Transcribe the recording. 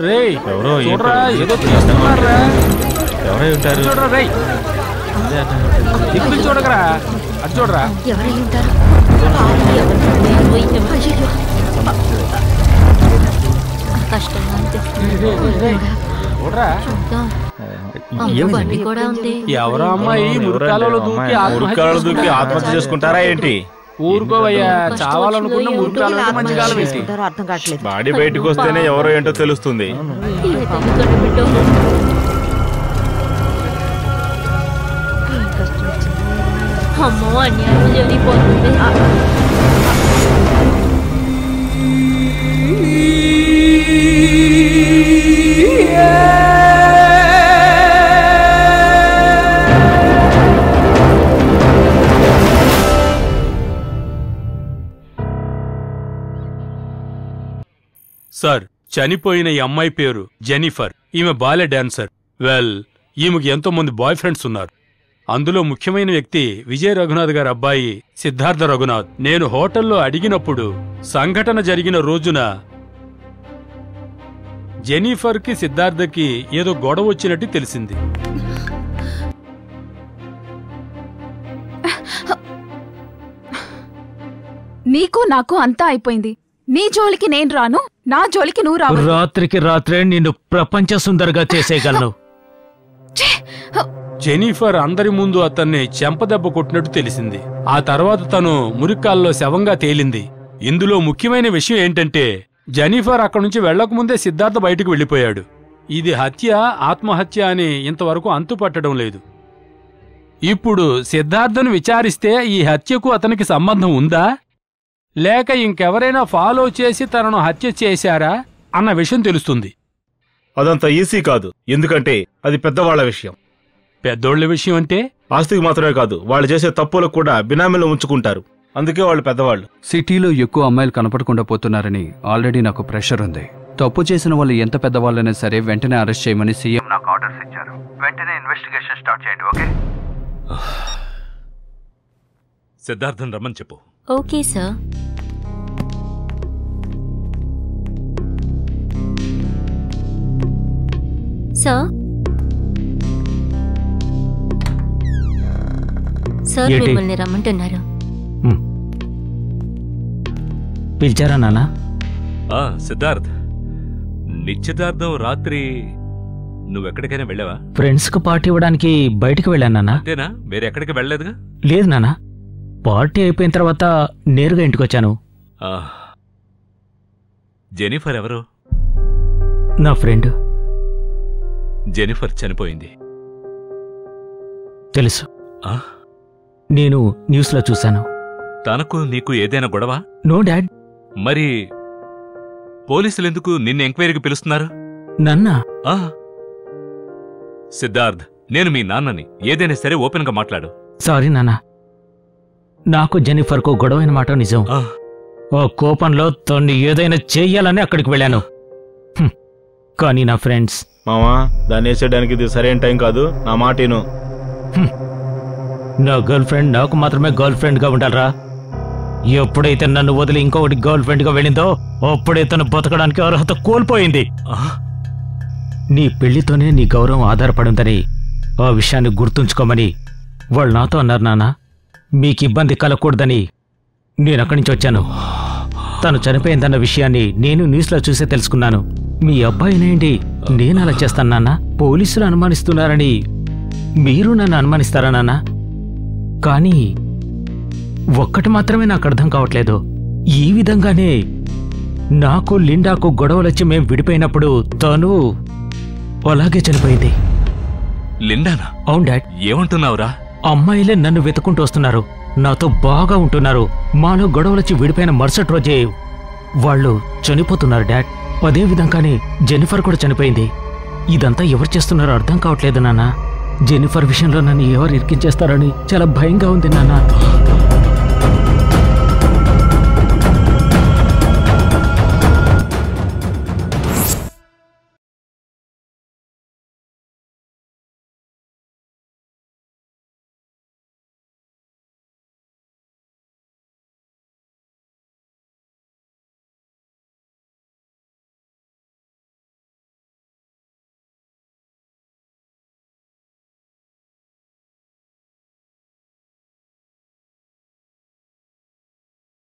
రేయ్ చూడరా ఏదో చేస్తున్నారా ఎవరై ఉంటారు చూడరా రేయ్ దిక్కులు చూడకరా అది చూడరా ఎవరై ఉంటారు కష్టంగా చూడరా బండి కూడా ఉంది ఎవరో అమ్మాయి మురికాలలో దూకి ఆత్మహత్య చేసుకుంటారా ఏంటి ఊరుకోవయ్యా చావాలనుకున్న మురికాలలో మంచి కాలం ఏంటి అర్థం కావట్లేదు బాడీ బయటకు వస్తేనే ఎవరో ఏంటో తెలుస్తుంది అమ్మో అన్యాయం జరిగిపోతుంది సార్ చనిపోయిన ఈ అమ్మాయి పేరు జెనిఫర్. ఈమె బాలే డాన్సర్. ఈమెకి ఎంతో మంది బాయ్ ఫ్రెండ్స్ ఉన్నారు. అందులో ముఖ్యమైన వ్యక్తి విజయ్ రఘునాథ్ గారి అబ్బాయి సిద్ధార్థ రఘునాథ్. నేను హోటల్లో అడిగినప్పుడు సంఘటన జరిగిన రోజున జెనిఫర్ కి సిద్ధార్థకి ఏదో గొడవ వచ్చినట్టు తెలిసింది. నీకు నాకు అంతా అయిపోయింది. నీ జోలికి నేను రాను, నా జోలికి నువ్వు రావు. రాత్రికి రాత్రే నిన్ను ప్రపంచ సుందరగా చేసేయగలను. జెనిఫర్ అందరి ముందు అతన్ని చెంపదెబ్బ కొట్టినట్టు తెలిసింది. ఆ తర్వాత తను మురికాల్లో శవంగా తేలింది. ఇందులో ముఖ్యమైన విషయం ఏంటంటే జెనిఫర్ అక్కడి నుంచి వెళ్లకముందే సిద్ధార్థ బయటకు వెళ్లిపోయాడు. ఇది హత్య ఆత్మహత్య అని ఇంతవరకు అంతుపట్టడం లేదు. ఇప్పుడు సిద్ధార్థను విచారిస్తే ఈ హత్యకు అతనికి సంబంధం ఉందా లేక ఇంకెవరైనా ఫాలో చేసి తనను హత్య చేశారా అన్న విషయం తెలుస్తుంది. అదంతా ఈజీ కాదు, ఎందుకంటే అది పెద్దవాళ్ల విషయం. పెద్దోళ్ల విషయం అంటే ఆస్తికి మాత్రమే కాదు, వాళ్ళు చేసే తప్పులకు కూడా బినామీలో ఉంచుకుంటారు. అందుకే వాళ్ళు పెద్దవాళ్ళు. సిటీలో ఎక్కువ అమ్మాయిలు కనపడకుండా పోతున్నారని ఆల్రెడీ నాకు ప్రెషర్ ఉంది. తప్పు చేసిన వాళ్ళు ఎంత పెద్దవాళ్ళైనా సరే వెంటనే అరెస్ట్ చేయమని సీఎం నాకు ఆర్డర్స్ ఇచ్చారు. వెంటనే ఇన్వెస్టిగేషన్ స్టార్ట్ చేయండి. ఓకే? సిద్ధార్థన్ రమ్మని చెప్పు. Okay sir. సార్ మిమ్మల్ని రమ్మంటున్నారు. పిలిచారా నాన్న? సిద్ధార్థ్, నిశ్చితార్థం రాత్రి నువ్వెక్కడికైనా వెళ్ళావా? ఫ్రెండ్స్ కు పార్టీ ఇవ్వడానికి బయటకు వెళ్ళాను నాన్న. అంతేనా? వేరే ఎక్కడికి వెళ్ళలేదుగా? లేదు నాన్న, పార్టీ అయిపోయిన తర్వాత నేరుగా ఇంటికొచ్చాను. జెనిఫర్ ఎవరు? నా ఫ్రెండ్. జెనిఫర్ చనిపోయింది తెలుసు. నేను న్యూస్లో చూశాను. తనకు నీకు ఏదైనా గొడవ? No dad. మరి పోలీసులు ఎందుకు నిన్ను ఎంక్వైరీకి పిలుస్తున్నారు? నన్నా? సిద్ధార్థ్, నేను మీ నాన్నని. ఏదైనా సరే ఓపెన్ గా మాట్లాడు. సారీ నాన్న, నాకు జెనిఫర్కు గొడవైన మాట నిజం. ఓ కోపంలో తన్ని ఏదైనా చెయ్యాలని అక్కడికి వెళ్ళాను. కానీ నా ఫ్రెండ్స్. మామా, దాన్ని వేసేయడానికి ఇది సరైన టైం కాదు. నా మాటేను. నా గర్ల్ ఫ్రెండ్ నాకు మాత్రమే గర్ల్ ఫ్రెండ్ గా ఉండాలరా? ఎప్పుడైతే నన్ను వదిలి ఇంకొకటి గర్ల్ ఫ్రెండ్ గా వెళ్ళిందో అప్పుడే తను బతకడానికి అర్హత కోల్పోయింది. నీ పెళ్లితోనే నీ గౌరవం ఆధారపడుందని ఆ విషయాన్ని గుర్తుంచుకోమని వాళ్ళు నాతో అన్నారు నాన్న. మీకు ఇబ్బంది కలగకూడదని నేను అక్కడి నుంచి వచ్చాను. తను చనిపోయిందన్న విషయాన్ని నేను న్యూస్లో చూసే తెలుసుకున్నాను. మీ అబ్బాయినేంటి నేను అలా చేస్తాను నాన్న? పోలీసులు అనుమానిస్తున్నారని మీరు నన్ను అనుమానిస్తారా నాన్న? కానీ ఒక్కటి మాత్రమే నాకు అర్థం కావట్లేదు. ఈ విధంగానే నాకు లిండాకు గొడవలొచ్చి మేం విడిపోయినప్పుడు తను అలాగే చనిపోయింది. లిండానా? అవును డాడ్. ఏమంటున్నావురా? అమ్మాయిలే నన్ను వెతుకుంటూ వస్తున్నారు, నాతో బాగా ఉంటున్నారు. మాలో గొడవలొచ్చి విడిపోయిన మరుసటి రోజే వాళ్ళు చనిపోతున్నారు డాడ్. అదే విధంగానే జెనిఫర్ కూడా చనిపోయింది. ఇదంతా ఎవరు చేస్తున్నారో అర్థం కావట్లేదు నాన్న. జెనిఫర్ విషయంలో నన్ను ఎవరు ఇరికించేస్తారని చాలా భయంగా ఉంది నాన్న.